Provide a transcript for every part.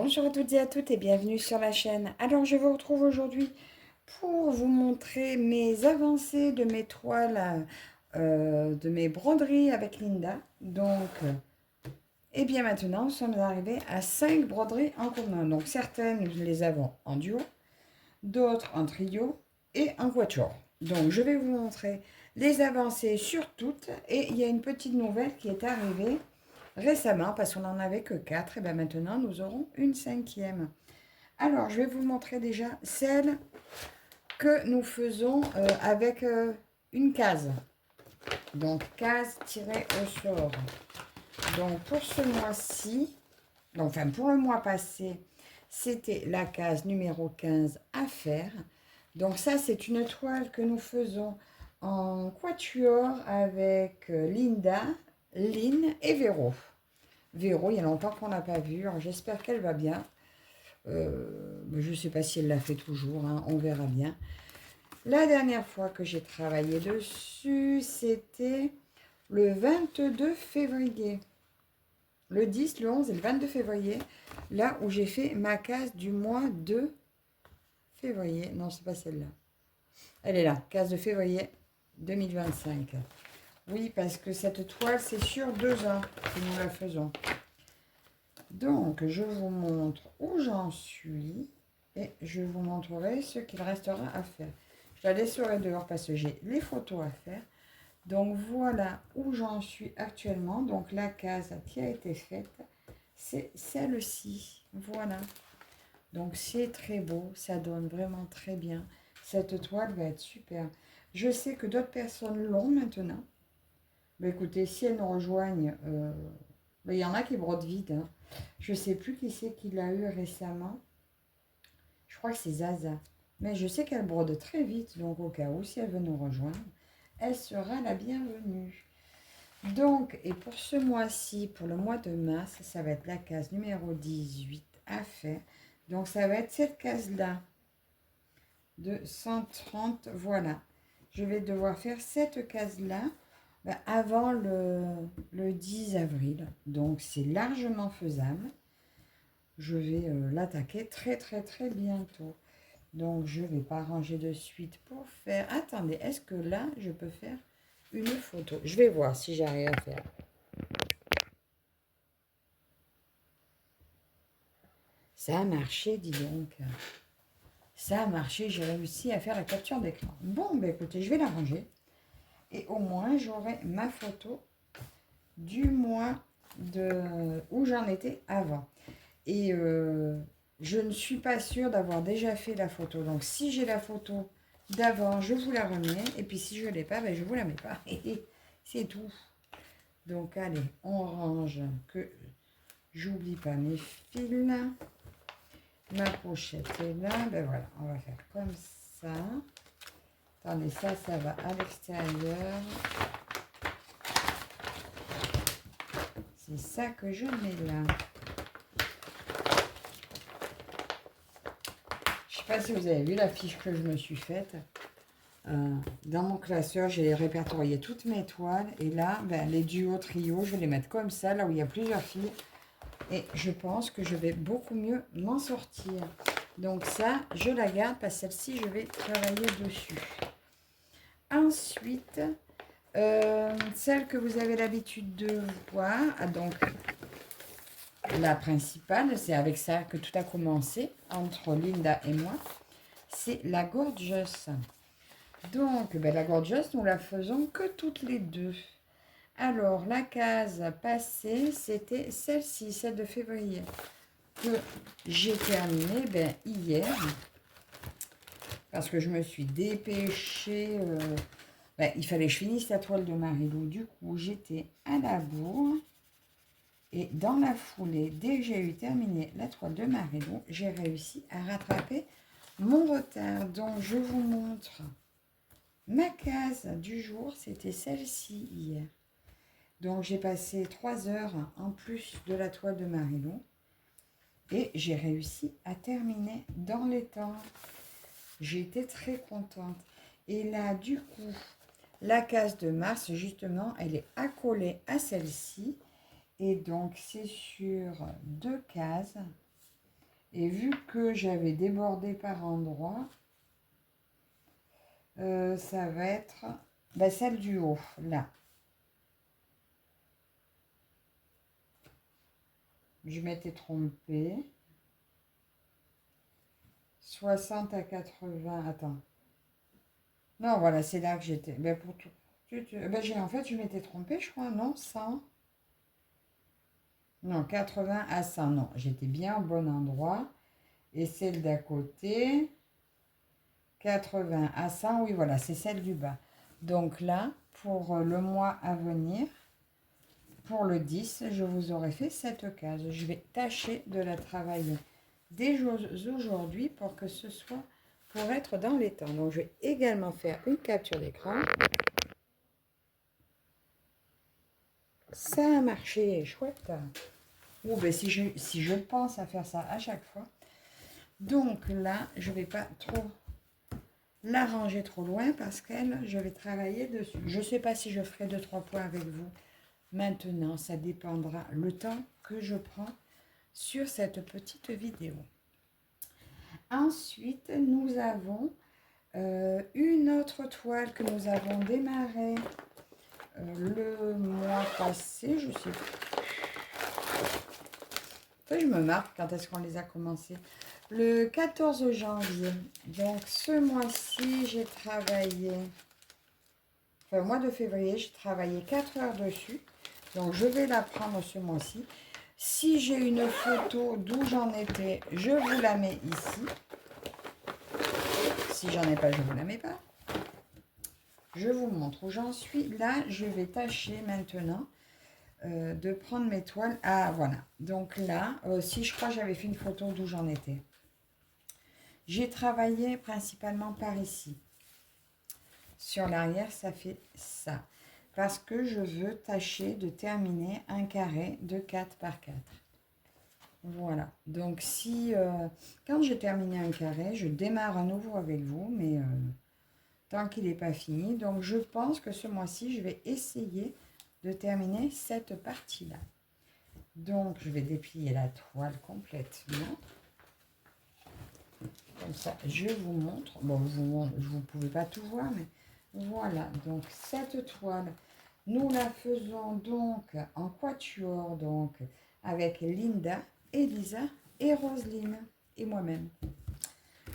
Bonjour à toutes et à toutes et bienvenue sur la chaîne. Alors je vous retrouve aujourd'hui pour vous montrer mes avancées de mes toiles, de mes broderies avec Linda. Donc, et bien maintenant nous sommes arrivés à 5 broderies en commun. Donc certaines nous les avons en duo, d'autres en trio et en quatuor. Donc je vais vous montrer les avancées sur toutes et il y a une petite nouvelle qui est arrivée récemment, parce qu'on n'en avait que 4, et bien maintenant nous aurons une 5e. Alors, je vais vous montrer déjà celle que nous faisons avec une case. Donc, case tirée au sort. Donc, pour ce mois-ci, enfin pour le mois passé, c'était la case numéro 15 à faire. Donc, ça, c'est une toile que nous faisons en quatuor avec Linda, Lynn et Véro. Véro, il y a longtemps qu'on n'a pas vu. J'espère qu'elle va bien. Je ne sais pas si elle l'a fait toujours. Hein, on verra bien. La dernière fois que j'ai travaillé dessus, c'était le 22 février. Le 10, le 11 et le 22 février. Là où j'ai fait ma case du mois de février. Non, c'est pas celle-là. Elle est là. Case de février 2025. Oui, parce que cette toile, c'est sur 2 ans que nous la faisons. Donc, je vous montre où j'en suis et je vous montrerai ce qu'il restera à faire. Je la laisserai dehors parce que j'ai les photos à faire. Donc, voilà où j'en suis actuellement. Donc, la case qui a été faite, c'est celle-ci. Voilà. Donc, c'est très beau. Ça donne vraiment très bien. Cette toile va être super. Je sais que d'autres personnes l'ont maintenant. Mais écoutez, si elles nous rejoignent, il y en a qui brodent vite. Hein. Je ne sais plus qui c'est qui l'a eu récemment. Je crois que c'est Zaza. Mais je sais qu'elle brode très vite. Donc au cas où, si elle veut nous rejoindre, elle sera la bienvenue. Donc, et pour ce mois-ci, pour le mois de mars, ça va être la case numéro 18 à faire. Donc ça va être cette case-là de 130. Voilà. Je vais devoir faire cette case-là avant le 10 avril. Donc c'est largement faisable. Je vais l'attaquer très très très bientôt. Donc je ne vais pas ranger de suite pour faire... Attendez, est-ce que là je peux faire une photo? Je vais voir si j'arrive à faire. Ça a marché, dis donc. Ça a marché, j'ai réussi à faire la capture d'écran. Bon, ben écoutez, je vais la ranger. Et au moins, j'aurai ma photo du mois où j'en étais avant. Et je ne suis pas sûre d'avoir déjà fait la photo. Donc, si j'ai la photo d'avant, je vous la remets. Et puis, si je ne l'ai pas, ben, je ne vous la mets pas. C'est tout. Donc, allez, on range que j'oublie pas mes fils. Ma pochette est là. Ben voilà, on va faire comme ça. Attendez, ça va à l'extérieur. C'est ça que je mets là. Je ne sais pas si vous avez vu la fiche que je me suis faite. Dans mon classeur, j'ai répertorié toutes mes toiles. Et là, les duos, trios, je vais les mettre comme ça, là où il y a plusieurs filles. Et je pense que je vais beaucoup mieux m'en sortir. Donc ça, je la garde parce que celle-ci, je vais travailler dessus. Ensuite, celle que vous avez l'habitude de voir, donc la principale, c'est avec ça que tout a commencé entre Linda et moi, c'est la Gorgeous. Donc, la Gorgeous, nous la faisons que toutes les deux. Alors, la case passée, c'était celle-ci, celle de février, que j'ai terminée hier, parce que je me suis dépêchée. Il fallait que je finisse la toile de Marilou. Du coup, j'étais à la bourre. Et dans la foulée, dès que j'ai eu terminé la toile de Marilou, j'ai réussi à rattraper mon retard. Donc, je vous montre ma case du jour. C'était celle-ci hier. Donc, j'ai passé 3 heures en plus de la toile de Marilou. Et j'ai réussi à terminer dans les temps. J'ai été très contente. Et là, du coup, la case de mars, justement, elle est accolée à celle-ci. Et donc, c'est sur 2 cases. Et vu que j'avais débordé par endroits, ça va être celle du haut, là. Je m'étais trompée. 60 à 80, attends. Non, voilà, c'est là que j'étais. Pour tout, en fait, je m'étais trompée, je crois, non, 100. Non, 80 à 100, non. J'étais bien au bon endroit. Et celle d'à côté, 80 à 100, oui, voilà, c'est celle du bas. Donc là, pour le mois à venir, pour le 10, je vous aurai fait cette case. Je vais tâcher de la travailler dès aujourd'hui pour que ce soit pour être dans les temps. Donc, je vais également faire une capture d'écran. Ça a marché, chouette. Oh, ben si je pense à faire ça à chaque fois. Donc là, je ne vais pas trop la ranger trop loin parce qu'elle, je vais travailler dessus. Je ne sais pas si je ferai 2-3 points avec vous. Maintenant, ça dépendra le temps que je prends sur cette petite vidéo. Ensuite, nous avons une autre toile que nous avons démarré le mois passé, je sais pas. Je me marque quand est-ce qu'on les a commencés. Le 14 janvier. Donc ce mois-ci, j'ai travaillé, enfin au mois de février, j'ai travaillé 4 heures dessus. Donc je vais la prendre ce mois-ci. Si j'ai une photo d'où j'en étais, je vous la mets ici. Si j'en ai pas, je ne vous la mets pas. Je vous montre où j'en suis. Là, je vais tâcher maintenant de prendre mes toiles. Ah, voilà. Donc là, si je crois que j'avais fait une photo d'où j'en étais. J'ai travaillé principalement par ici. Sur l'arrière, ça fait ça. Parce que je veux tâcher de terminer un carré de 4 par 4. Voilà. Donc, quand j'ai terminé un carré, je démarre à nouveau avec vous, mais tant qu'il n'est pas fini. Donc, je pense que ce mois-ci, je vais essayer de terminer cette partie-là. Donc, je vais déplier la toile complètement. Comme ça, je vous montre. Bon, vous ne pouvez pas tout voir, mais voilà. Donc, cette toile, nous la faisons donc en quatuor, donc avec Linda, Elisa et Roselyne et moi-même.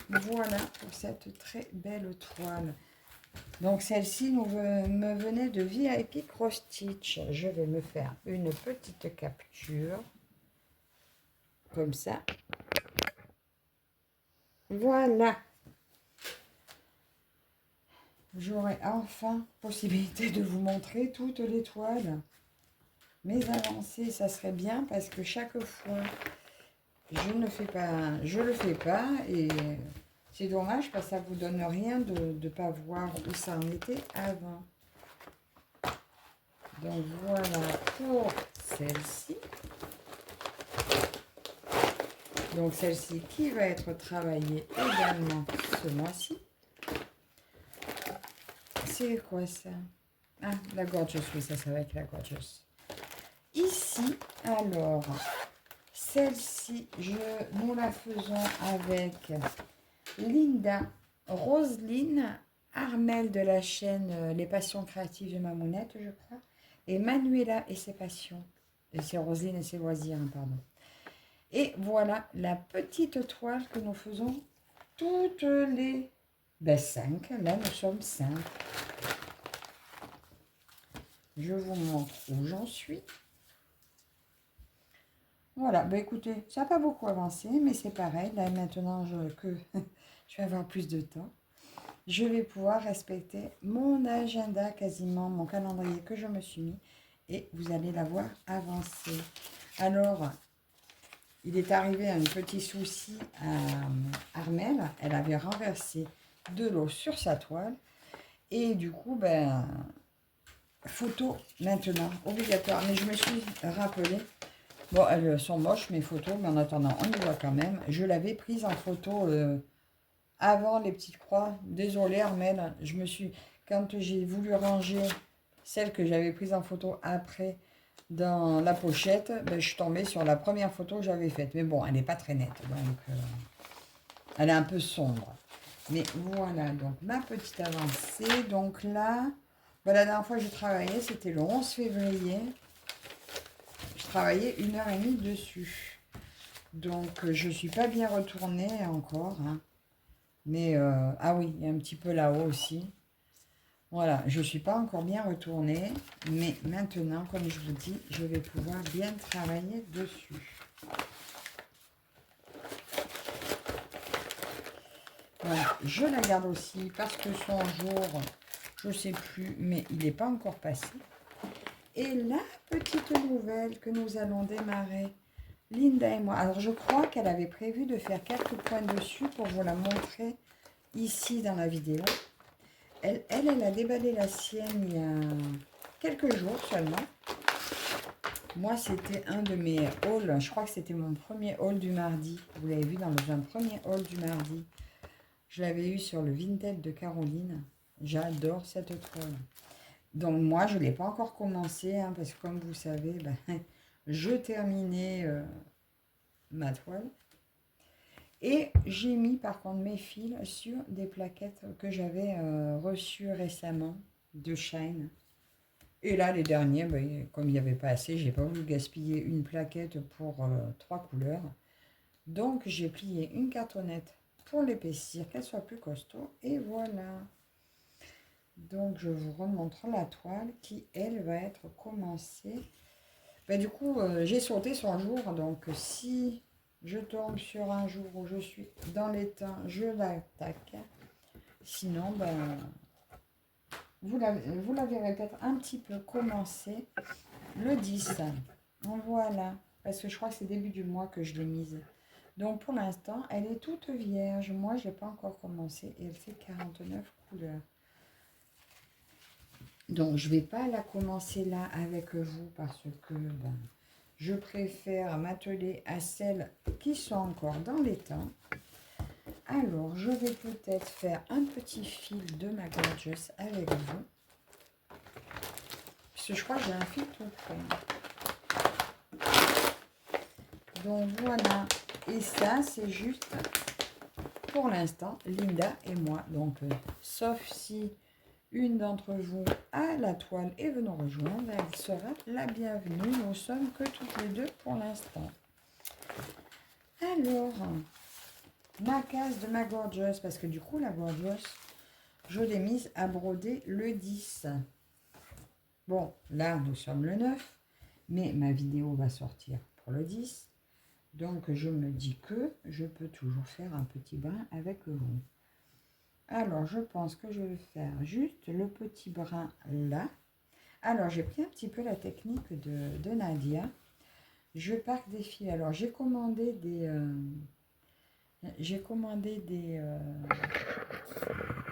Voilà pour cette très belle toile. Donc, celle-ci me venait de VIP Cross Stitch. Je vais me faire une petite capture. Comme ça. Voilà. J'aurai enfin possibilité de vous montrer toutes les toiles. Mes avancées, ça serait bien parce que chaque fois, je ne fais pas, je le fais pas et c'est dommage parce que ça vous donne rien de ne pas voir où ça en était avant. Donc voilà pour celle-ci. Donc celle-ci qui va être travaillée également ce mois-ci. C'est quoi ça? Ah, la Gorgeous, oui, ça va être la Gorgeous. Ici, alors, celle-ci, nous la faisons avec Linda, Roselyne, Armelle de la chaîne Les Passions Créatives de Mamounette, je crois, et Manuela et ses passions. Et c'est Roselyne et ses loisirs, pardon. Et voilà la petite toile que nous faisons toutes les 5. Là, nous sommes 5. Je vous montre où j'en suis. Voilà, bah écoutez, ça n'a pas beaucoup avancé, mais c'est pareil. Là, maintenant que je vais avoir plus de temps, je vais pouvoir respecter mon agenda, quasiment mon calendrier que je me suis mis. Et vous allez la voir avancer. Alors, il est arrivé un petit souci à Armelle. Elle avait renversé de l'eau sur sa toile. Et du coup, photo maintenant, obligatoire. Mais je me suis rappelé, bon, elles sont moches mes photos, mais en attendant, on les voit quand même. Je l'avais prise en photo avant les petites croix. Désolée Armelle, quand j'ai voulu ranger celle que j'avais prise en photo après, dans la pochette, ben, je suis tombée sur la première photo que j'avais faite. Mais bon, elle n'est pas très nette, donc elle est un peu sombre. Mais voilà, donc ma petite avancée. Donc là, ben, la dernière fois que j'ai travaillé, c'était le 11 février. Je travaillais 1h30 dessus. Donc je ne suis pas bien retournée encore. Hein. Mais, ah oui, il y a un petit peu là-haut aussi. Voilà, je ne suis pas encore bien retournée, mais maintenant, comme je vous dis, je vais pouvoir bien travailler dessus. Voilà, je la garde aussi parce que son jour, je ne sais plus, mais il n'est pas encore passé. Et la petite nouvelle que nous allons démarrer, Linda et moi. Alors, je crois qu'elle avait prévu de faire quelques points dessus pour vous la montrer ici dans la vidéo. Elle a déballé la sienne il y a quelques jours seulement. Moi, c'était un de mes hauls. Je crois que c'était mon premier haul du mardi. Vous l'avez vu dans un premier haul du mardi. Je l'avais eu sur le Vinted de Caroline. J'adore cette toile. Donc, moi, je ne l'ai pas encore commencé. Hein, parce que comme vous savez, ben, je terminais ma toile. Et j'ai mis par contre mes fils sur des plaquettes que j'avais reçues récemment de Shine. Et là, les derniers, ben, comme il n'y avait pas assez, j'ai pas voulu gaspiller une plaquette pour 3 couleurs. Donc, j'ai plié une cartonnette pour l'épaissir, qu'elle soit plus costaud. Et voilà. Donc, je vous remontre la toile qui, elle, va être commencée. Ben, du coup, j'ai sauté son jour. Donc, si je tombe sur un jour où je suis dans les temps, je l'attaque. Sinon, ben, vous la verrez peut-être un petit peu commencer le 10. Voilà. Parce que je crois que c'est début du mois que je l'ai mise. Donc, pour l'instant, elle est toute vierge. Moi, je n'ai pas encore commencé. Et elle fait 49 couleurs. Donc, je ne vais pas la commencer là avec vous parce que ben, je préfère m'atteler à celles qui sont encore dans les temps. Alors, je vais peut-être faire un petit fil de ma Gorgeous avec vous. Parce que je crois que j'ai un fil tout prêt. Donc, voilà. Et ça, c'est juste pour l'instant, Linda et moi. Donc, sauf si une d'entre vous a la toile et veut nous rejoindre, elle sera la bienvenue. Nous sommes que toutes les deux pour l'instant. Alors, ma case de ma Gorgeous, parce que du coup, la Gorgeous, je l'ai mise à broder le 10. Bon, là, nous sommes le 9, mais ma vidéo va sortir pour le 10. Donc, je me dis que je peux toujours faire un petit brin avec vous. Alors, je pense que je vais faire juste le petit brin là. Alors, j'ai pris un petit peu la technique de Nadia. Je pars des fils. Alors, j'ai commandé des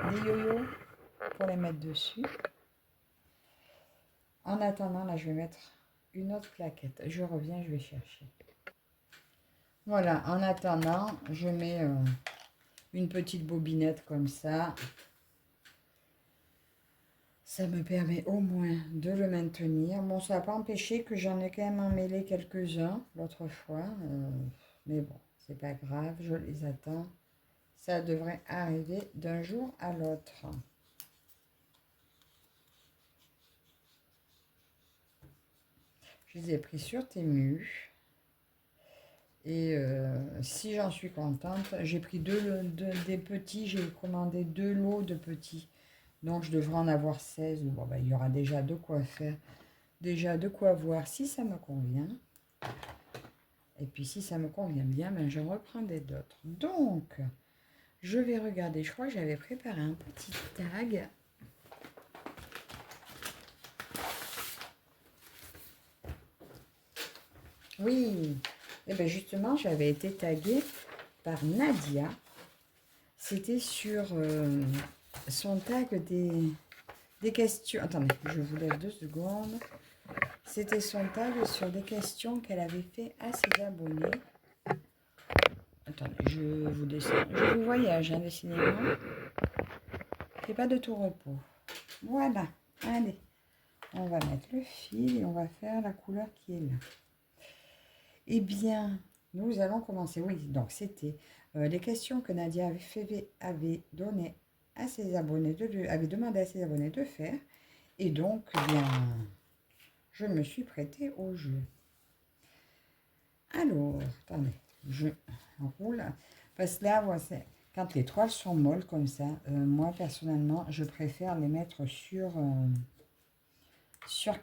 yo-yo pour les mettre dessus. En attendant, là, je vais mettre une autre plaquette. Je reviens, je vais chercher. Voilà, en attendant, je mets une petite bobinette comme ça. Ça me permet au moins de le maintenir. Bon, ça n'a pas empêché que j'en ai quand même emmêlé quelques-uns l'autre fois. Mais bon, c'est pas grave, je les attends. Ça devrait arriver d'un jour à l'autre. Je les ai pris sur Temu. Et si j'en suis contente, j'ai pris des petits. J'ai commandé 2 lots de petits. Donc, je devrais en avoir 16. Bon, ben, il y aura déjà de quoi faire. Déjà de quoi voir si ça me convient. Et puis, si ça me convient bien, ben, je reprendrai d'autres. Donc, je vais regarder. Je crois que j'avais préparé un petit tag. Oui. Et bien, justement, j'avais été taguée par Nadia. C'était sur son tag des questions. Attendez, je vous laisse 2 secondes. C'était son tag sur des questions qu'elle avait fait à ses abonnés. Attendez, je vous descends. Je vous voyage, hein, décidément. C'est pas de tout repos. Voilà, allez. On va mettre le fil et on va faire la couleur qui est là. Eh bien, nous allons commencer. Oui, donc c'était les questions que Nadia avait donné à ses abonnés, avait demandé à ses abonnés de faire. Et donc, eh bien, je me suis prêtée au jeu. Alors, attendez, je roule. Parce que là, quand les toiles sont molles comme ça, moi personnellement, je préfère les mettre sur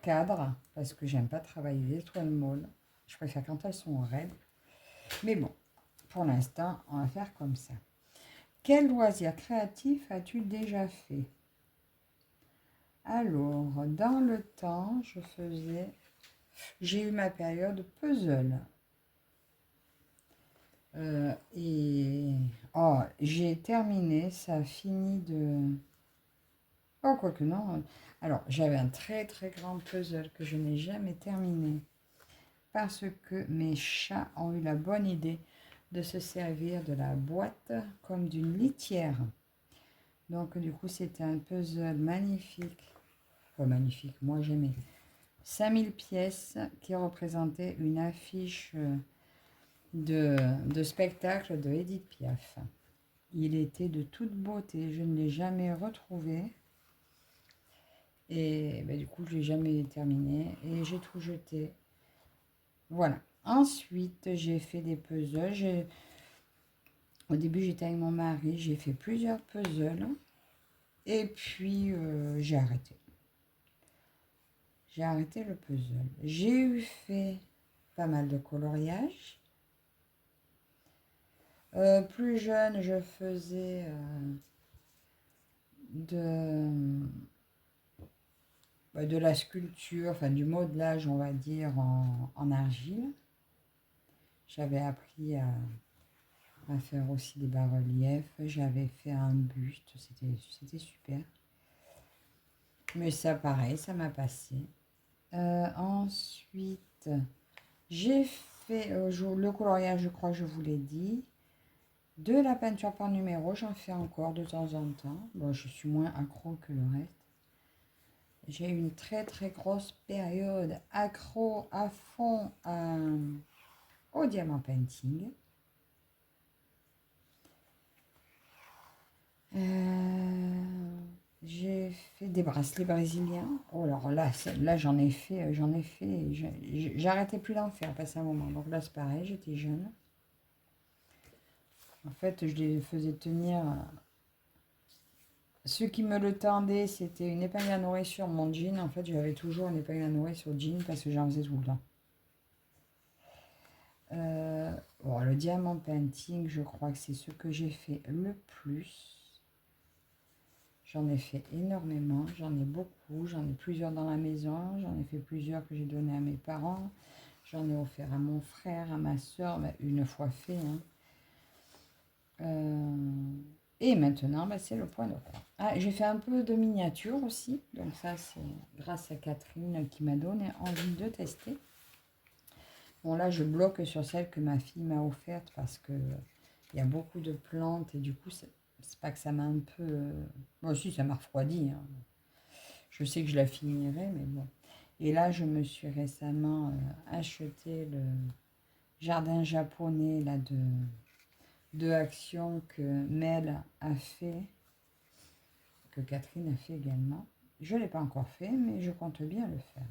cadre parce que j'aime pas travailler les toiles molles. Je préfère quand elles sont raides. Mais bon, pour l'instant, on va faire comme ça. Quel loisir créatif as-tu déjà fait? Alors, dans le temps, j'ai eu ma période puzzle. J'ai terminé, ça a fini de... Oh, quoique non. Alors, j'avais un très très grand puzzle que je n'ai jamais terminé parce que mes chats ont eu la bonne idée de se servir de la boîte comme d'une litière. Donc, du coup, c'était un puzzle magnifique. Enfin, magnifique, moi j'aimais. 5000 pièces qui représentaient une affiche de spectacle de Edith Piaf. Il était de toute beauté, je ne l'ai jamais retrouvé. Et ben, du coup, je ne l'ai jamais terminé et j'ai tout jeté. Voilà. Ensuite, j'ai fait des puzzles. Au début, j'étais avec mon mari, j'ai fait plusieurs puzzles. Et puis, j'ai arrêté. J'ai arrêté le puzzle. J'ai eu fait pas mal de coloriage. Plus jeune, je faisais de la sculpture, enfin du modelage, on va dire, en argile. J'avais appris à faire aussi des bas-reliefs. J'avais fait un buste, c'était super. Mais ça, pareil, ça m'a passé. Ensuite, j'ai fait le coloriage, je crois que je vous l'ai dit. De la peinture par numéro, j'en fais encore de temps en temps. Bon, je suis moins accro que le reste. J'ai eu une très très grosse période accro à fond au diamant painting. J'ai fait des bracelets brésiliens. Oh, alors là, j'en ai fait. J'arrêtais plus d'en faire, passé un moment. Donc là, c'est pareil, j'étais jeune. En fait, je les faisais tenir. Ceux qui me le tendaient, c'était une épingle à nourrir sur mon jean. En fait, j'avais toujours une épingle à nourrir sur le jean parce que j'en faisais tout le temps. Le diamant painting, je crois que c'est ce que j'ai fait le plus. J'en ai fait énormément, j'en ai beaucoup, j'en ai plusieurs dans la maison, j'en ai fait plusieurs que j'ai donné à mes parents, j'en ai offert à mon frère, à ma soeur, une fois fait. Et maintenant, c'est le point de croix. Ah, j'ai fait un peu de miniature aussi, donc ça c'est grâce à Catherine qui m'a donné envie de tester. Bon, là, je bloque sur celle que ma fille m'a offerte parce que il y a beaucoup de plantes et du coup, c'est pas que ça m'a un peu... Moi aussi, ça m'a refroidi. Je sais que je la finirai, mais bon. Et là, je me suis récemment acheté le jardin japonais là, de Action que Mel a fait, que Catherine a fait également. Je ne l'ai pas encore fait, mais je compte bien le faire.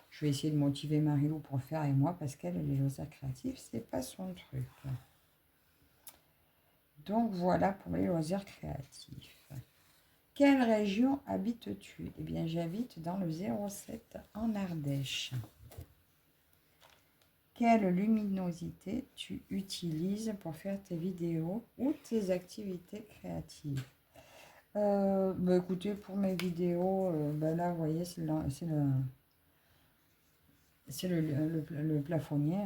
Je vais essayer de motiver Marilou pour le faire et moi, parce qu'elle, les loisirs créatifs, c'est pas son truc. Donc voilà pour les loisirs créatifs. Quelle région habites-tu? Eh bien, j'habite dans le 07 en Ardèche. Quelle luminosité tu utilises pour faire tes vidéos ou tes activités créatives? Écoutez, pour mes vidéos, là, vous voyez, c'est le plafonnier.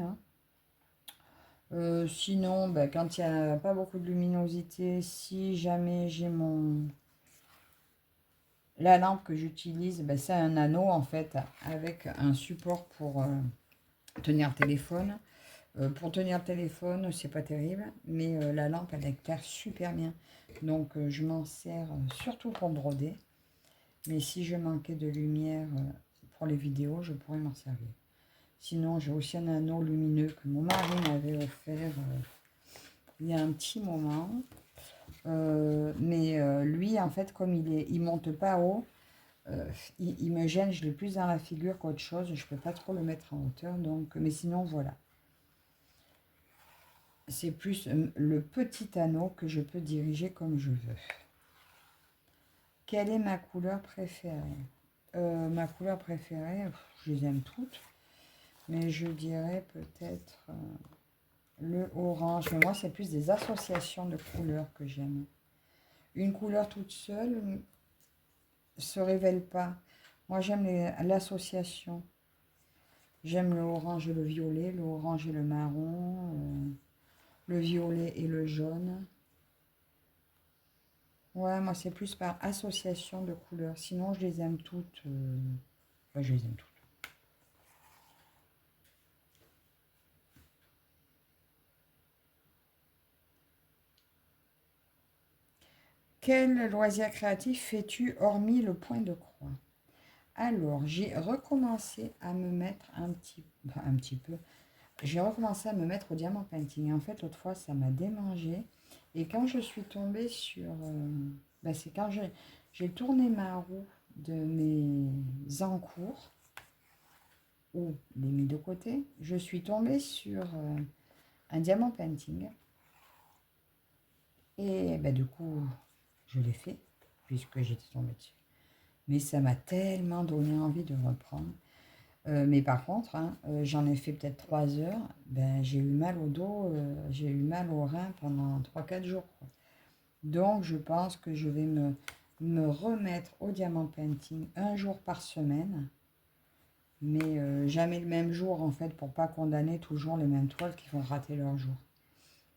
Sinon, quand il n'y a pas beaucoup de luminosité, si jamais j'ai la lampe que j'utilise, c'est un anneau en fait avec un support pour tenir le téléphone. Pour tenir le téléphone, c'est pas terrible, mais la lampe elle éclaire super bien. Donc je m'en sers surtout pour broder. Mais si je manquais de lumière pour les vidéos, je pourrais m'en servir. Sinon, j'ai aussi un anneau lumineux que mon mari m'avait offert il y a un petit moment. Lui, en fait, comme il monte pas haut, il me gêne, je l'ai plus dans la figure qu'autre chose. Je peux pas trop le mettre en hauteur. Donc, mais sinon, voilà. C'est plus le petit anneau que je peux diriger comme je veux. Quelle est ma couleur préférée? Ma couleur préférée, je les aime toutes. Mais je dirais peut-être le orange. Mais moi, c'est plus des associations de couleurs que j'aime. Une couleur toute seule se révèle pas. Moi, j'aime l'association. J'aime le orange et le violet, le orange et le marron, le violet et le jaune. Ouais, moi, c'est plus par association de couleurs. Sinon, je les aime toutes. Ouais, je les aime toutes. Quel loisir créatif fais-tu hormis le point de croix? Alors, j'ai recommencé à me mettre un petit peu. J'ai recommencé à me mettre au diamant painting. En fait, l'autre fois, ça m'a démangé. Et quand je suis tombée sur... c'est quand j'ai tourné ma roue de mes encours, ou les mis de côté, je suis tombée sur un diamant painting. Et du coup, je l'ai fait, puisque j'étais tombée dessus. Mais ça m'a tellement donné envie de reprendre. Mais par contre, hein, j'en ai fait peut-être 3 heures. J'ai eu mal au dos, j'ai eu mal au rein pendant 3 4 jours, quoi. Donc, je pense que je vais me remettre au diamant painting un jour par semaine. Mais jamais le même jour, en fait, pour pas condamner toujours les mêmes toiles qui vont rater leur jour.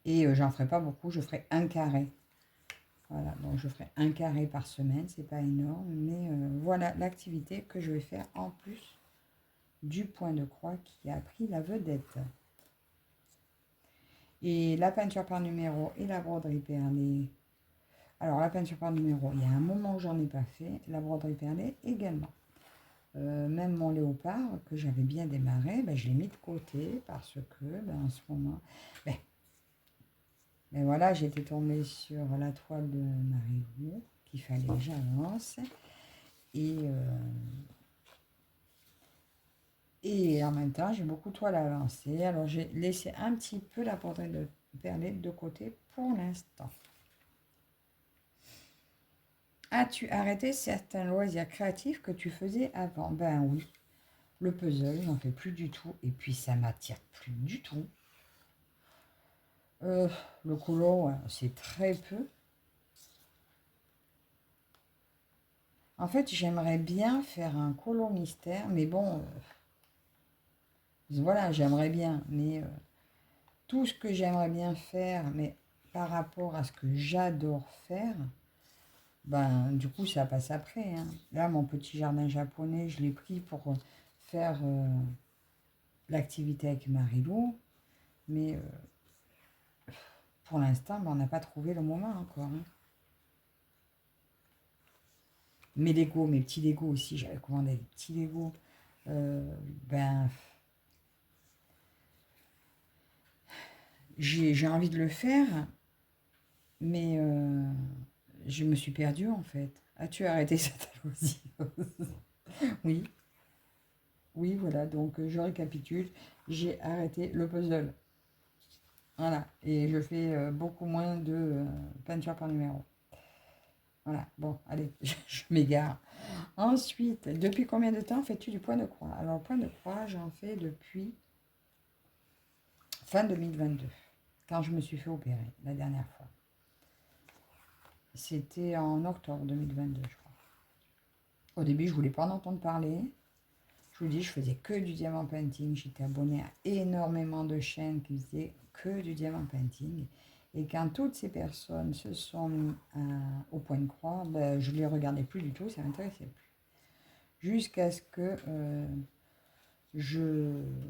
Et j'en ferai pas beaucoup, je ferai un carré. Voilà, donc je ferai un carré par semaine, c'est pas énorme. Mais voilà l'activité que je vais faire en plus du point de croix qui a pris la vedette. Et la peinture par numéro et la broderie perlée. Alors la peinture par numéro, il y a un moment où j'en ai pas fait. La broderie perlée également. Même mon léopard que j'avais bien démarré, je l'ai mis de côté parce que en ce moment, voilà, j'étais tombée sur la toile de Marie-Lou qu'il fallait que j'avance. Et en même temps, j'ai beaucoup de toiles à avancer. Alors, j'ai laissé un petit peu la broderie de perlée de côté pour l'instant. As-tu arrêté certains loisirs créatifs que tu faisais avant? Ben oui. Le puzzle, j'en fais plus du tout. Et puis, ça m'attire plus du tout. Le colo, c'est très peu. En fait, j'aimerais bien faire un colo mystère. Mais bon, voilà, j'aimerais bien. Mais tout ce que j'aimerais bien faire, mais par rapport à ce que j'adore faire, du coup, ça passe après, hein. Là, mon petit jardin japonais, je l'ai pris pour faire l'activité avec Marilou. Mais pour l'instant, on n'a pas trouvé le moment encore, hein. Mes Lego, mes petits Lego aussi, j'avais commandé des petits Lego. Euh, ben, j'ai envie de le faire, mais je me suis perdue en fait. As-tu arrêté cette aussi? Oui, oui, voilà, donc je récapitule. J'ai arrêté le puzzle. Voilà, et je fais beaucoup moins de peinture par numéro. Voilà, bon, allez, je m'égare. Ensuite, depuis combien de temps fais-tu du point de croix? Alors, le point de croix, j'en fais depuis fin 2022, quand je me suis fait opérer la dernière fois. C'était en octobre 2022, je crois. Au début, je voulais pas en entendre parler. Je vous dis, je faisais que du diamant painting. J'étais abonnée à énormément de chaînes qui faisaient que du diamant painting. Et quand toutes ces personnes se sont mises au point de croix, je ne les regardais plus du tout, ça ne m'intéressait plus. Jusqu'à ce que je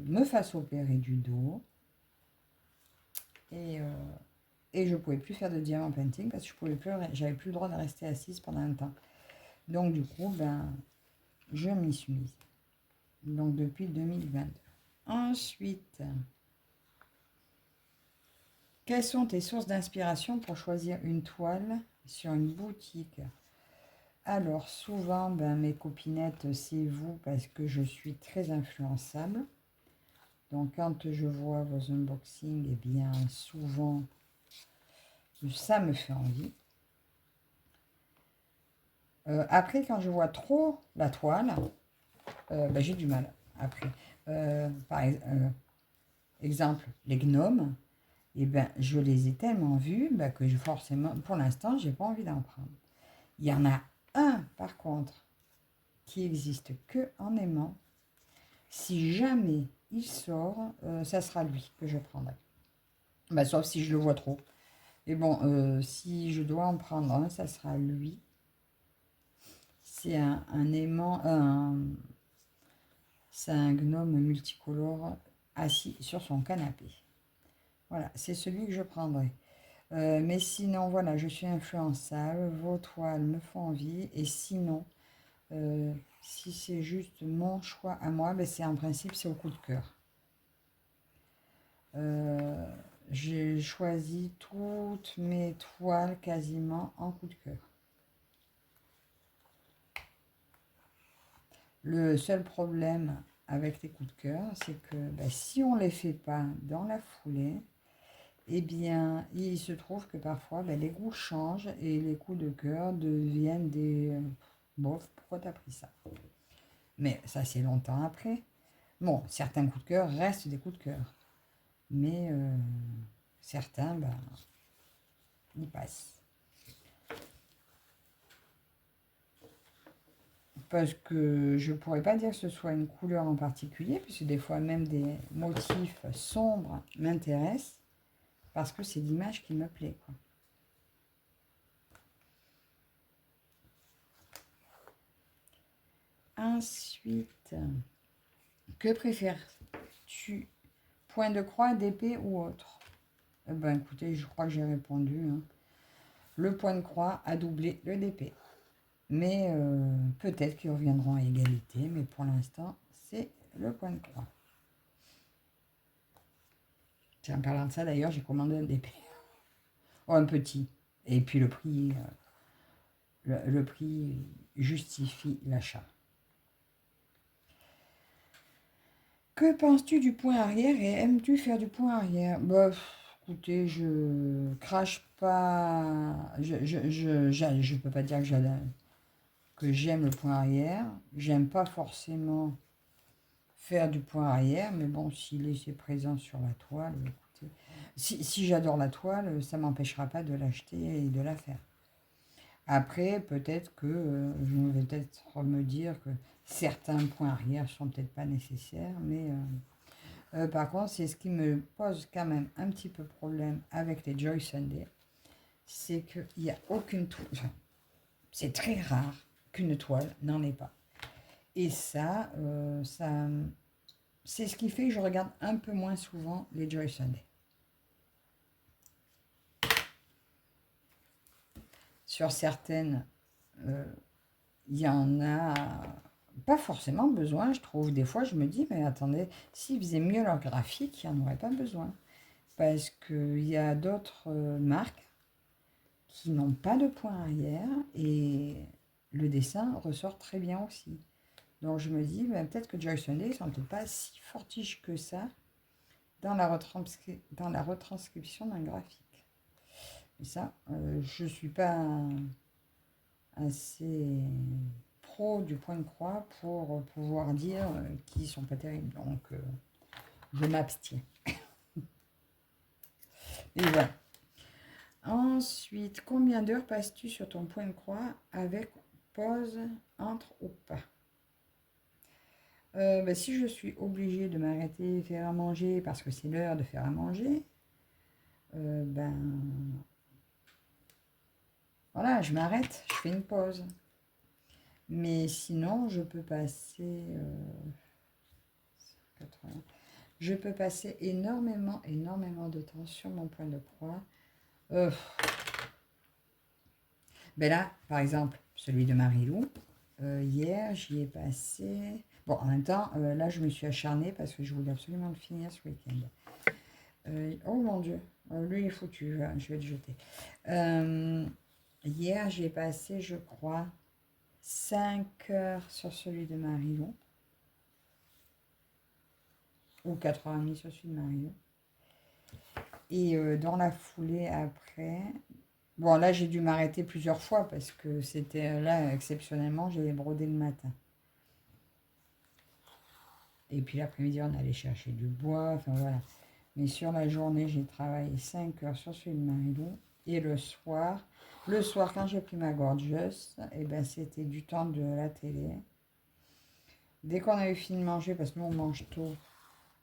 me fasse opérer du dos. Et je ne pouvais plus faire de diamant painting parce que j'avais plus le droit de rester assise pendant un temps. Donc du coup, je m'y suis mise. Donc depuis 2022. Ensuite, quelles sont tes sources d'inspiration pour choisir une toile sur une boutique? Alors souvent, mes copinettes, c'est vous parce que je suis très influençable. Donc quand je vois vos unboxings, eh bien souvent, ça me fait envie. Après, quand je vois trop la toile, j'ai du mal. Après, par exemple, les gnomes, eh ben, je les ai tellement vus que forcément, pour l'instant, j'ai pas envie d'en prendre. Il y en a un, par contre, qui existe que en aimant. Si jamais il sort, ça sera lui que je prendrai. Sauf si je le vois trop. Et bon, si je dois en prendre un, ça sera lui. C'est un aimant, c'est un gnome multicolore assis sur son canapé. Voilà, c'est celui que je prendrai. Mais sinon, voilà, je suis influençable, vos toiles me font envie. Et sinon, si c'est juste mon choix à moi, c'est en principe, c'est au coup de cœur. J'ai choisi toutes mes toiles quasiment en coup de cœur. Le seul problème avec les coups de cœur, c'est que si on ne les fait pas dans la foulée, eh bien, il se trouve que parfois, les goûts changent et les coups de cœur deviennent des... bof, pourquoi t'as pris ça? Mais ça, c'est longtemps après. Bon, certains coups de cœur restent des coups de cœur. Mais certains, ils passent. Parce que je ne pourrais pas dire que ce soit une couleur en particulier, puisque des fois même des motifs sombres m'intéressent, parce que c'est l'image qui me plaît, quoi. Ensuite, que préfères-tu? Point de croix, d'épée ou autre? Écoutez, je crois que j'ai répondu, hein. Le point de croix a doublé le d'épée. Mais peut-être qu'ils reviendront à égalité, mais pour l'instant, c'est le point de croix. En parlant de ça, d'ailleurs, j'ai commandé un d'épée. Oh, un petit. Et puis le prix, le prix justifie l'achat. Que penses-tu du point arrière et aimes-tu faire du point arrière? Écoutez, je crache pas. Je peux pas dire que j'aime le point arrière. J'aime pas forcément faire du point arrière, mais bon, s'il est présent sur la toile, écoutez. Si j'adore la toile, ça ne m'empêchera pas de l'acheter et de la faire. Après, peut-être que je vais peut-être me dire que certains points arrière sont peut-être pas nécessaires, mais par contre, c'est ce qui me pose quand même un petit peu problème avec les Joy Sunday, c'est qu'il n'y a aucune toile, enfin, c'est très rare qu'une toile n'en ait pas. Et ça, c'est ce qui fait que je regarde un peu moins souvent les Joy Sunday. Sur certaines, il y en a pas forcément besoin, je trouve. Des fois, je me dis, mais attendez, s'ils faisaient mieux leur graphique, il n'y en aurait pas besoin. Parce qu'il y a d'autres marques qui n'ont pas de point arrière et le dessin ressort très bien aussi. Donc je me dis, peut-être que Joy Sunday ne sont peut-être pas si fortiches que ça dans la retranscription d'un graphique. Et ça, je ne suis pas assez pro du point de croix pour pouvoir dire qu'ils ne sont pas terribles. Donc, je m'abstiens. Et voilà. Ensuite, combien d'heures passes-tu sur ton point de croix avec pause entre ou pas? Si je suis obligée de m'arrêter, faire à manger, parce que c'est l'heure de faire à manger, voilà, je m'arrête, je fais une pause. Mais sinon, je peux passer 80. Je peux passer énormément de temps sur mon point de croix. Là, par exemple, celui de Marie-Lou, Hier, j'y ai passé... Bon, en même temps, là, je me suis acharnée parce que je voulais absolument le finir ce week-end. Oh mon Dieu, lui, il est foutu, je vais le jeter. Hier, j'ai passé, je crois, 5 heures sur celui de Marilou, ou 4h30 sur celui de Marilou. Et dans la foulée après... Bon, là, j'ai dû m'arrêter plusieurs fois parce que c'était là, exceptionnellement, j'avais brodé le matin. Et puis l'après-midi, on allait chercher du bois, enfin voilà. Mais sur la journée, j'ai travaillé 5 heures sur celui de Marilou. Et le soir, quand j'ai pris ma gorgeuse, eh ben, c'était du temps de la télé. Dès qu'on a eu fini de manger, parce que nous on mange tôt,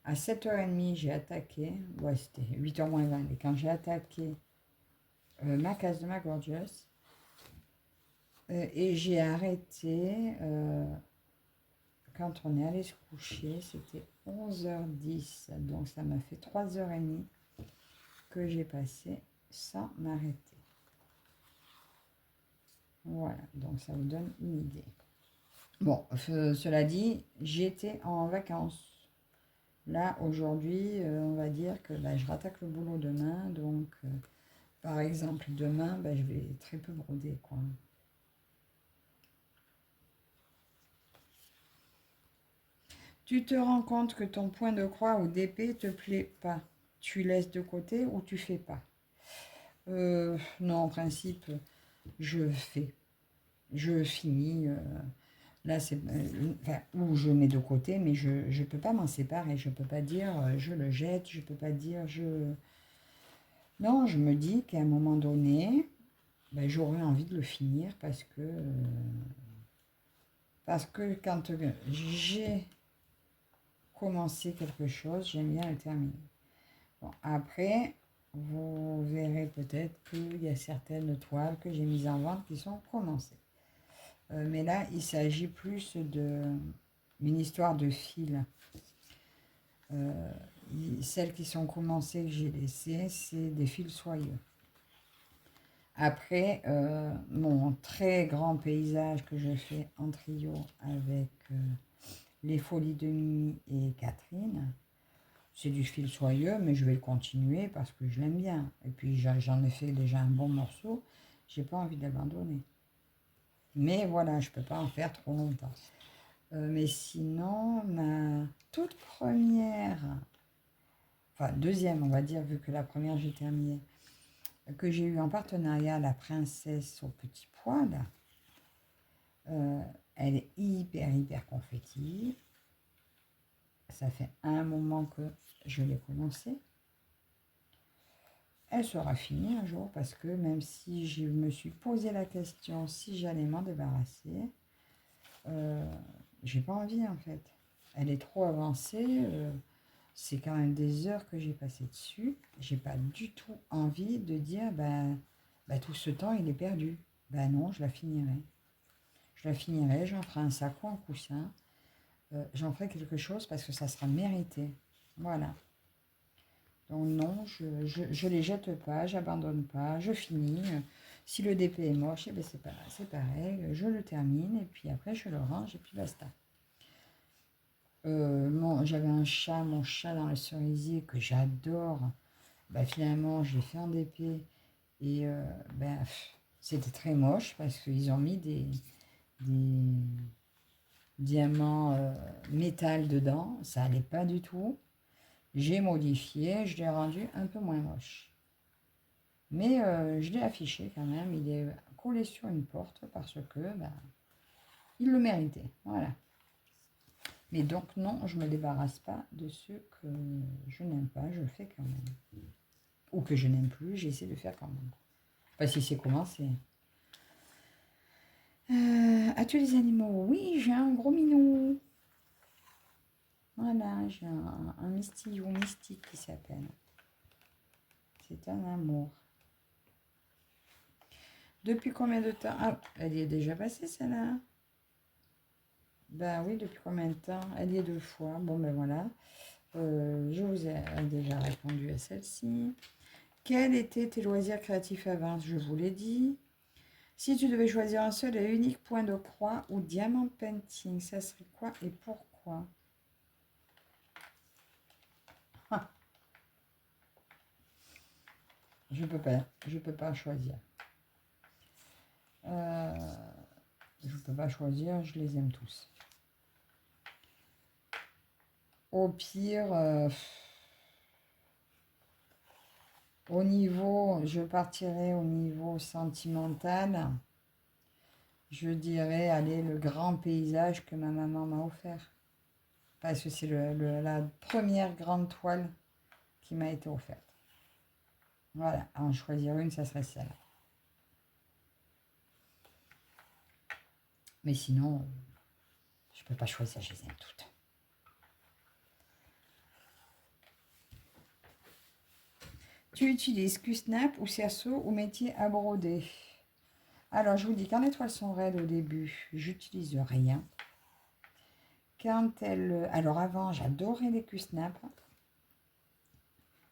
à 7h30, j'ai attaqué, ouais, c'était 8h moins 20, et quand j'ai attaqué ma case de ma gorgeuse, et j'ai arrêté, quand on est allé se coucher, c'était 11h10, donc ça m'a fait 3h30 que j'ai passé sans m'arrêter. Voilà, donc ça vous donne une idée. Bon, cela dit, j'étais en vacances. Là, aujourd'hui, on va dire que bah, je rattaque le boulot demain. Donc, par exemple, demain, bah, je vais très peu broder, quoi. Tu te rends compte que ton point de croix ou d'épée te plaît pas. Tu laisses de côté ou tu fais pas. Non, en principe, je fais. Je finis. Là, c'est... enfin, ou je mets de côté, mais je ne peux pas m'en séparer. Je ne peux pas dire je le jette, je ne peux pas dire je... Non, je me dis qu'à un moment donné, ben, j'aurais envie de le finir parce que quand j'ai commencé quelque chose, j'aime bien le terminer. Bon, après, vous verrez peut-être qu'il y a certaines toiles que j'ai mises en vente qui sont commencées. Mais là, il s'agit plus d'une histoire de fil. Celles qui sont commencées que j'ai laissées, c'est des fils soyeux. Après, mon très grand paysage que je fais en trio avec les folies de Mimi et Catherine, c'est du fil soyeux, mais je vais le continuer parce que je l'aime bien. Et puis j'en ai fait déjà un bon morceau, j'ai pas envie d'abandonner. Mais voilà, je peux pas en faire trop longtemps. Mais sinon, ma toute première, enfin deuxième, on va dire, vu que la première j'ai terminé, que j'ai eu en partenariat, la princesse au petit poil, elle est hyper confetti. Ça fait un moment que je l'ai commencé. Elle sera finie un jour parce que même si je me suis posé la question si j'allais m'en débarrasser, j'ai pas envie en fait. Elle est trop avancée. C'est quand même des heures que j'ai passé dessus. J'ai pas du tout envie de dire bah, tout ce temps il est perdu. Ben non, je la finirai. Je la finirai, j'en ferai un sac ou un coussin. J'en ferai quelque chose parce que ça sera mérité. Voilà. Donc non, je les jette pas, j'abandonne pas, je finis. Si le DP est moche, eh ben c'est pareil, je le termine et puis après je le range et puis basta. J'avais un chat, mon chat dans le cerisier que j'adore. Bah, finalement, je l'ai fait en DP et c'était très moche parce qu'ils ont mis des diamants métal dedans. Ça allait pas du tout. J'ai modifié, je l'ai rendu un peu moins moche. Mais je l'ai affiché quand même. Il est collé sur une porte parce que il le méritait. Voilà. Mais donc non, je ne me débarrasse pas de ceux que je n'aime pas, je le fais quand même. Ou que je n'aime plus, j'essaie de faire quand même. Enfin, si c'est commencé. As-tu les animaux? Oui, j'ai un gros minou. Voilà, j'ai un mystillou mystique qui s'appelle. C'est un amour. Depuis combien de temps? Ah, elle y est déjà passée celle-là. Ben oui, depuis combien de temps? Elle y est 2 fois. Bon ben voilà. Je vous ai déjà répondu à celle-ci. Quels étaient tes loisirs créatifs avant? Je vous l'ai dit. Si tu devais choisir un seul et unique point de croix ou diamant painting, ça serait quoi et pourquoi? Ah, je peux pas choisir. Je peux pas choisir, je les aime tous. Au pire, au niveau, je partirais au niveau sentimental. Je dirais, allez, le grand paysage que ma maman m'a offert. Parce que c'est la première grande toile qui m'a été offerte. Voilà, à en choisir une, ça serait celle-là. Mais sinon, je peux pas choisir, je les aime toutes. Tu utilises Q-Snap ou Cerceau ou métier à broder? Alors, je vous dis, quand les toiles sont raides au début, j'utilise rien. Quand elles... Alors, avant, j'adorais les Q-Snap.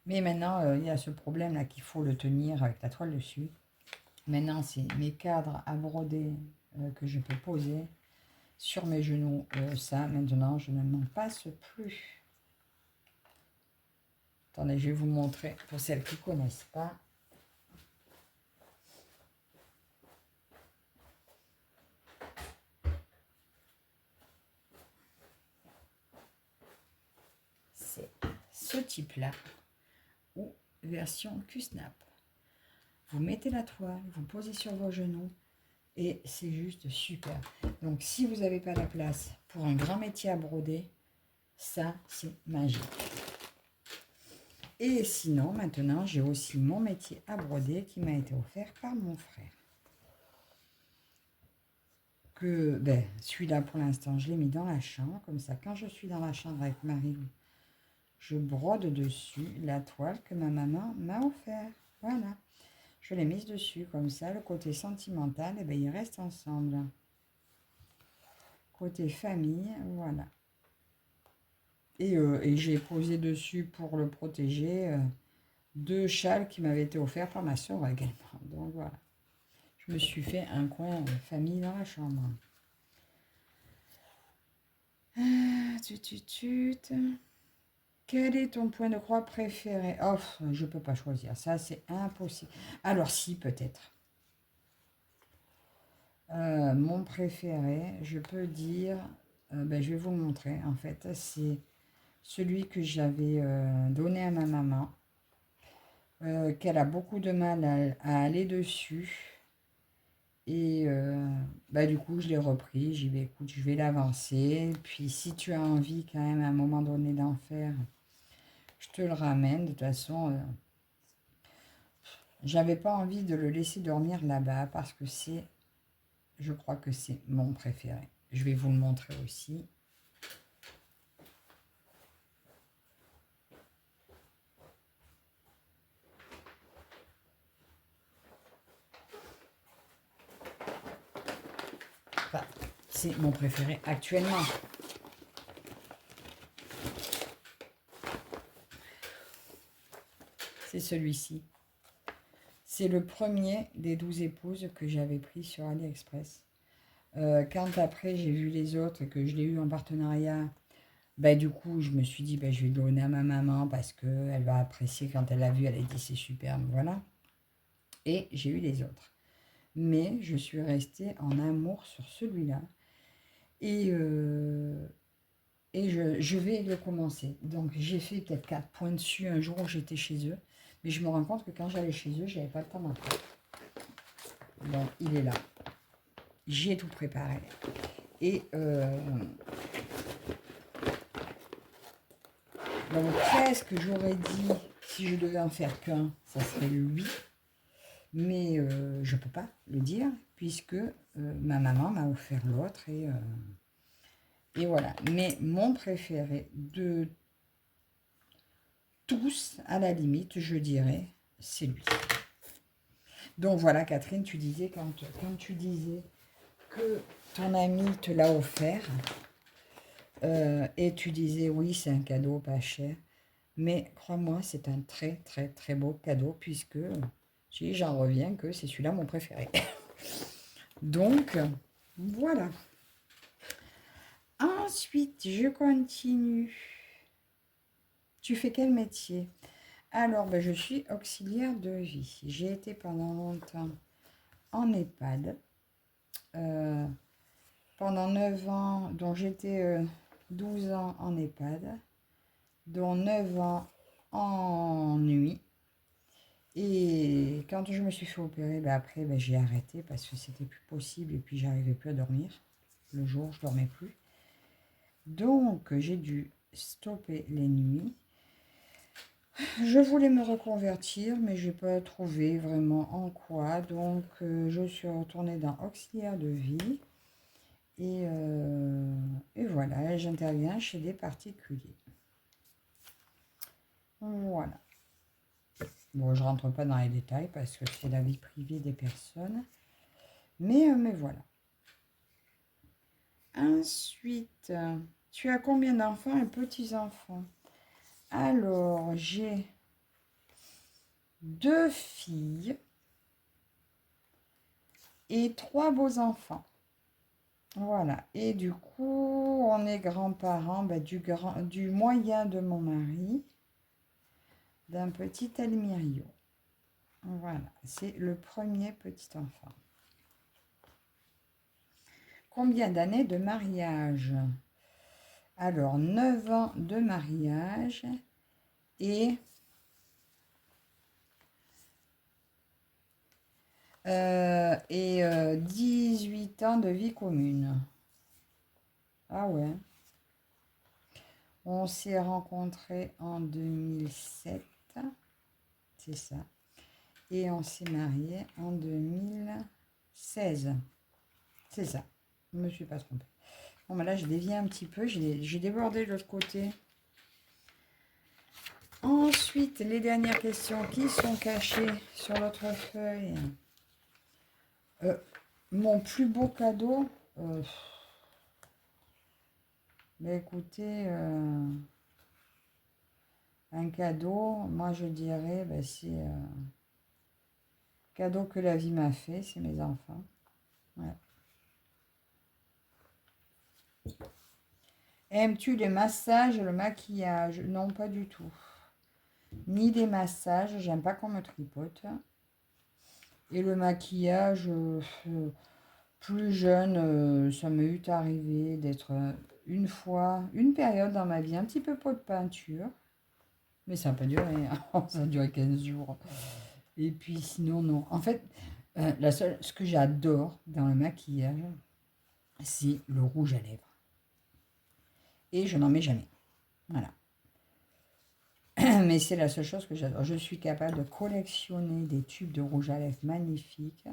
Mais maintenant, il y a ce problème-là qu'il faut le tenir avec la toile dessus. Maintenant, c'est mes cadres à broder que je peux poser sur mes genoux. Ça, maintenant, je ne m'en passe plus. Attendez, je vais vous montrer pour celles qui ne connaissent pas. C'est ce type-là ou version Q-Snap. Vous mettez la toile, vous posez sur vos genoux et c'est juste super. Donc, si vous n'avez pas la place pour un grand métier à broder, ça, c'est magique. Et sinon, maintenant, j'ai aussi mon métier à broder qui m'a été offert par mon frère. Celui-là, pour l'instant, je l'ai mis dans la chambre. Comme ça, quand je suis dans la chambre avec Marie, je brode dessus la toile que ma maman m'a offert. Voilà. Je l'ai mise dessus. Comme ça, le côté sentimental, il reste ensemble. Côté famille, voilà. Et j'ai posé dessus pour le protéger 2 châles qui m'avaient été offerts par ma soeur également. Donc voilà. Je me suis fait un coin famille dans la chambre. Quel est ton point de croix préféré? Oh, je ne peux pas choisir. Ça, c'est impossible. Alors, si, peut-être. Mon préféré, je peux dire... je vais vous le montrer. En fait, c'est celui que j'avais donné à ma maman. Qu'elle a beaucoup de mal à aller dessus. Et du coup, je l'ai repris. J'y vais, écoute, je vais l'avancer. Puis, si tu as envie quand même à un moment donné d'en faire, je te le ramène. De toute façon, j'avais pas envie de le laisser dormir là-bas parce que je crois que c'est mon préféré. Je vais vous le montrer aussi. Enfin, c'est mon préféré actuellement. C'est celui-ci. C'est le premier des 12 épouses que j'avais pris sur AliExpress. Quand après j'ai vu les autres et que je l'ai eu en partenariat, du coup je me suis dit je vais le donner à ma maman parce qu'elle va apprécier quand elle l'a vu, elle a dit c'est superbe, voilà. Et j'ai eu les autres. Mais je suis restée en amour sur celui-là. Et je vais le commencer. Donc j'ai fait peut-être 4 points dessus un jour où j'étais chez eux. Mais je me rends compte que quand j'allais chez eux, j'avais pas le temps d'en faire. Donc il est là. J'ai tout préparé. Et donc presque j'aurais dit, si je devais en faire qu'un, ça serait lui. Mais je ne peux pas le dire, puisque ma maman m'a offert l'autre. Et voilà. Mais mon préféré de tous, à la limite, je dirais, c'est lui. Donc voilà, Catherine, tu disais, quand tu disais que ton ami te l'a offert, et tu disais, oui, c'est un cadeau pas cher, mais crois-moi, c'est un très, très, très beau cadeau, puisque si j'en reviens que c'est celui-là mon préféré. Donc, voilà. Ensuite, je continue. Tu fais quel métier? Alors, ben, je suis auxiliaire de vie. J'ai été pendant longtemps en EHPAD. Pendant 9 ans, dont j'étais 12 ans en EHPAD, dont 9 ans en nuit. Et quand je me suis fait opérer, ben après, ben, j'ai arrêté parce que c'était plus possible et puis j'arrivais plus à dormir. Le jour, je dormais plus. Donc, j'ai dû stopper les nuits. Je voulais me reconvertir, mais je n'ai pas trouvé vraiment en quoi. Donc, je suis retournée dans auxiliaire de vie. Et voilà, j'interviens chez des particuliers. Voilà. Bon, je rentre pas dans les détails parce que c'est la vie privée des personnes. Mais voilà. Ensuite, tu as combien d'enfants et petits-enfants? Alors, j'ai 2 filles et 3 beaux-enfants. Voilà. Et du coup, on est grands-parents du moyen de mon mari, d'un petit Elmirio. Voilà, c'est le premier petit enfant. Combien d'années de mariage? Alors, 9 ans de mariage et 18 ans de vie commune. Ah ouais. On s'est rencontrés en 2007, c'est ça. Et on s'est mariés en 2016. C'est ça. Je ne me suis pas trompée. Bon, ben là, je dévie un petit peu. J'ai débordé de l'autre côté. Ensuite, les dernières questions qui sont cachées sur l'autre feuille. Mon plus beau cadeau. Ben écoutez, un cadeau, moi je dirais, ben, c'est cadeau que la vie m'a fait, c'est mes enfants. Ouais. Aimes-tu les massages et le maquillage? Non, pas du tout. Ni des massages, j'aime pas qu'on me tripote. Et le maquillage, plus jeune, ça m'est eu arrivé d'être une fois, une période dans ma vie, un petit peu pot de peinture. Mais ça n'a pas duré, hein. Ça a duré 15 jours. Et puis sinon, non. En fait, ce que j'adore dans le maquillage, c'est le rouge à lèvres. Et je n'en mets jamais. Voilà. Mais c'est la seule chose que j'adore. Je suis capable de collectionner des tubes de rouge à lèvres magnifiques.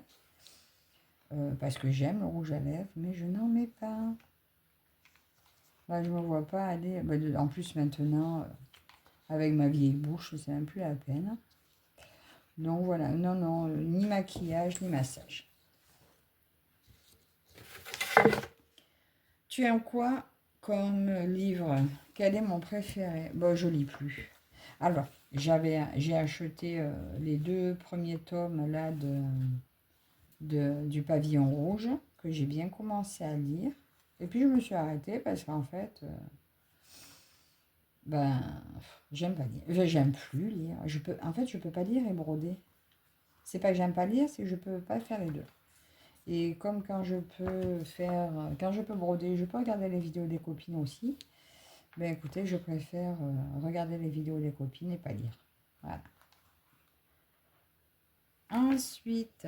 Parce que j'aime le rouge à lèvres, mais je n'en mets pas. Là, je ne me vois pas aller. En plus, maintenant, avec ma vieille bouche, c'est même plus la peine. Donc voilà, non, non, ni maquillage, ni massage. Tu aimes quoi comme livre? Quel est mon préféré? Bon, je lis plus. Alors, j'ai acheté les 2 premiers tomes là du Pavillon Rouge, que j'ai bien commencé à lire. Et puis je me suis arrêtée parce qu'en fait, ben, j'aime pas lire. J'aime plus lire. En fait, je peux pas lire et broder. C'est pas que j'aime pas lire, c'est que je peux pas faire les deux. Et comme quand je peux broder, je peux regarder les vidéos des copines aussi. Ben écoutez, je préfère regarder les vidéos des copines et pas lire. Voilà. Ensuite,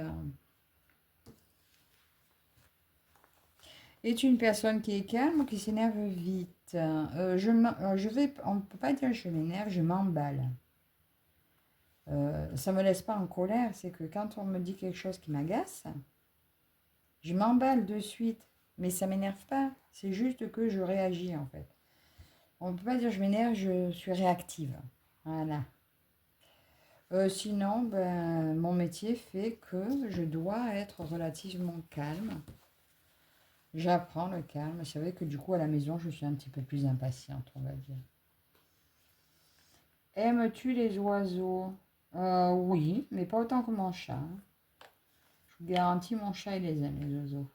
es-tu une personne qui est calme ou qui s'énerve vite? On ne peut pas dire que je m'énerve, je m'emballe. Ça ne me laisse pas en colère, c'est que quand on me dit quelque chose qui m'agace, je m'emballe de suite. Mais ça ne m'énerve pas, c'est juste que je réagis en fait. On ne peut pas dire je m'énerve, je suis réactive. Voilà. Sinon, ben, mon métier fait que je dois être relativement calme. J'apprends le calme. C'est vrai que du coup, à la maison, je suis un petit peu plus impatiente, on va dire. Aimes-tu les oiseaux? Oui, mais pas autant que mon chat. vous garantis, mon chat, il les aime, les oiseaux.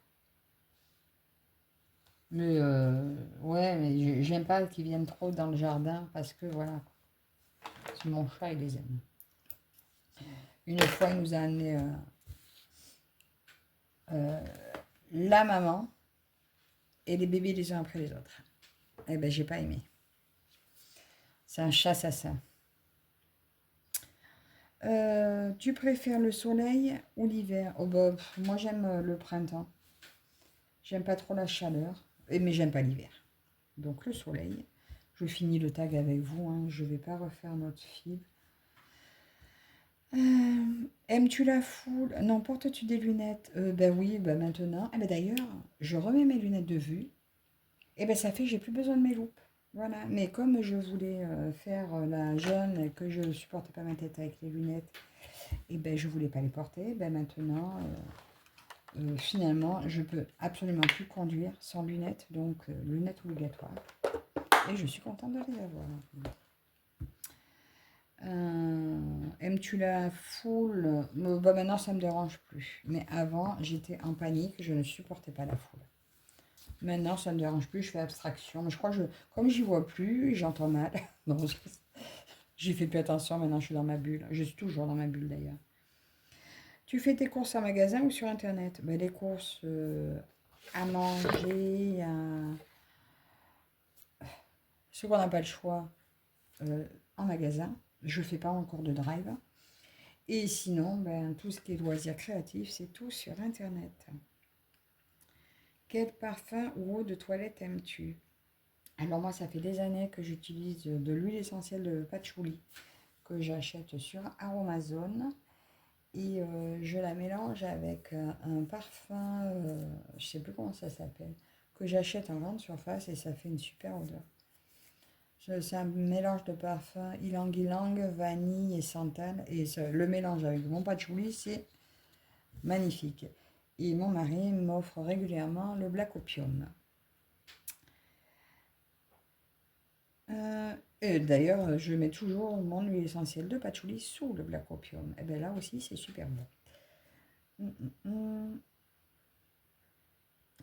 Mais ouais, mais j'aime pas qu'ils viennent trop dans le jardin parce que voilà, c'est mon chat, il les aime. Une fois, il nous a amené euh, la maman et les bébés les uns après les autres. Eh ben, j'ai pas aimé. C'est un chat assassin. Tu préfères le soleil ou l'hiver? Oh bah, moi j'aime le printemps. J'aime pas trop la chaleur, mais j'aime pas l'hiver. Donc le soleil. Je finis le tag avec vous, hein. Je vais pas refaire notre fil. Aimes-tu la foule? Non, portes-tu des lunettes? Ben oui, ben maintenant. Eh ben d'ailleurs, je remets mes lunettes de vue. Et ben ça fait que j'ai plus besoin de mes loupes. Voilà. Mais comme je voulais faire la jeune et que je ne supportais pas ma tête avec les lunettes, et ben je voulais pas les porter. Ben maintenant, finalement, je peux absolument plus conduire sans lunettes. Donc lunettes obligatoires. Et je suis contente de les avoir. Aimes-tu la foule? Bah, maintenant, ça ne me dérange plus. Mais avant, j'étais en panique, je ne supportais pas la foule. Maintenant, ça ne me dérange plus, je fais abstraction. Mais je crois que comme j'y vois plus, j'entends mal. Non, j'y fais plus attention, maintenant je suis dans ma bulle. Je suis toujours dans ma bulle d'ailleurs. Tu fais tes courses en magasin ou sur Internet? Ben, les courses à manger, ce qu'on n'a pas le choix, en magasin. Je ne fais pas encore de drive. Et sinon, ben, tout ce qui est loisirs créatifs, c'est tout sur Internet. Quel parfum ou eau de toilette aimes-tu? Alors moi, ça fait des années que j'utilise de l'huile essentielle de patchouli que j'achète sur Aromazone. Et je la mélange avec un parfum, je ne sais plus comment ça s'appelle, que j'achète en grande surface et ça fait une super odeur. C'est un mélange de parfums ylang-ylang, vanille et santal. Et le mélange avec mon patchouli, c'est magnifique. Et mon mari m'offre régulièrement le Black Opium. Et d'ailleurs, je mets toujours mon huile essentielle de patchouli sous le Black Opium. Et bien là aussi, c'est super bon.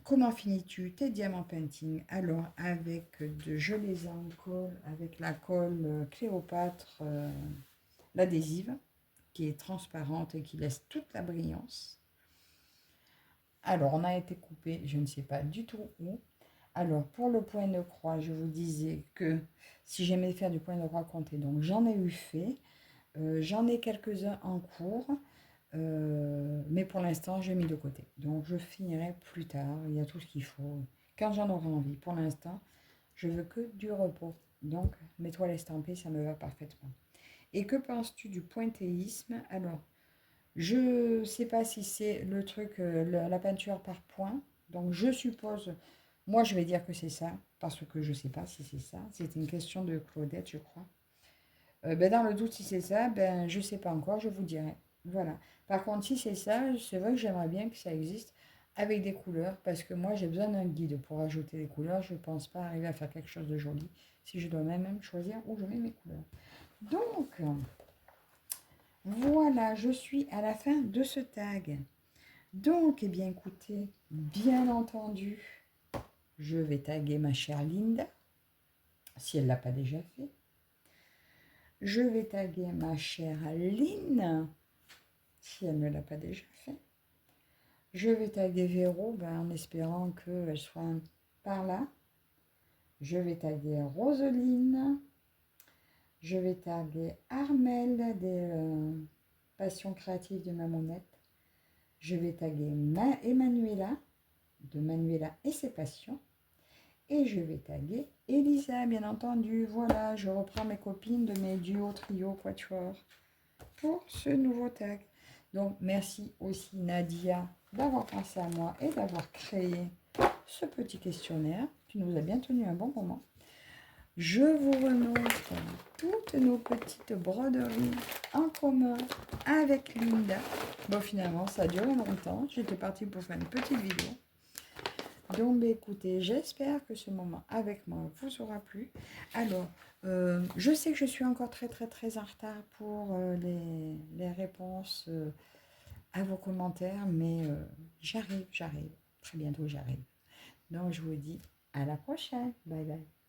Comment finis-tu tes diamants painting? Alors, avec je les colle avec la colle Cléopâtre, l'adhésive, qui est transparente et qui laisse toute la brillance. Alors, on a été coupé, je ne sais pas du tout où. Alors, pour le point de croix, je vous disais que si j'aimais faire du point de croix compté, donc j'en ai eu fait. J'en ai quelques-uns en cours, mais pour l'instant, j'ai mis de côté. Donc, je finirai plus tard. Il y a tout ce qu'il faut. Quand j'en aurai envie. Pour l'instant, je veux que du repos. Donc, mes toiles estampées, ça me va parfaitement. Et que penses-tu du pointillisme? Alors, je ne sais pas si c'est le truc, la peinture par point. Donc, je suppose, moi, je vais dire que c'est ça, parce que je ne sais pas si c'est ça. C'est une question de Claudette, je crois. Ben, dans le doute, si c'est ça, ben, je ne sais pas encore, je vous dirai. Voilà. Par contre, si c'est ça, c'est vrai que j'aimerais bien que ça existe avec des couleurs, parce que moi, j'ai besoin d'un guide pour ajouter des couleurs. Je ne pense pas arriver à faire quelque chose de joli si je dois même choisir où je mets mes couleurs. Donc, voilà, je suis à la fin de ce tag. Donc, eh bien, écoutez, bien entendu, je vais taguer ma chère Linda, si elle ne l'a pas déjà fait. Je vais taguer ma chère Lynn, si elle ne l'a pas déjà fait. Je vais taguer Véro, en espérant qu'elle soit par là. Je vais taguer Roseline. Je vais taguer Armel des Passions créatives de Mamonette. Je vais taguer Emanuela, de Manuela et ses passions. Et je vais taguer Elisa, bien entendu. Voilà, je reprends mes copines de mes duos, trio, quatuor pour ce nouveau tag. Donc, merci aussi Nadia d'avoir pensé à moi et d'avoir créé ce petit questionnaire qui nous a bien tenu un bon moment. Je vous remontre toutes nos petites broderies en commun avec Linda. Bon, finalement, ça a duré longtemps. J'étais partie pour faire une petite vidéo. Donc, écoutez, j'espère que ce moment avec moi vous aura plu. Alors, je sais que je suis encore très en retard pour les réponses à vos commentaires, mais j'arrive. Très bientôt, j'arrive. Donc, je vous dis à la prochaine. Bye bye.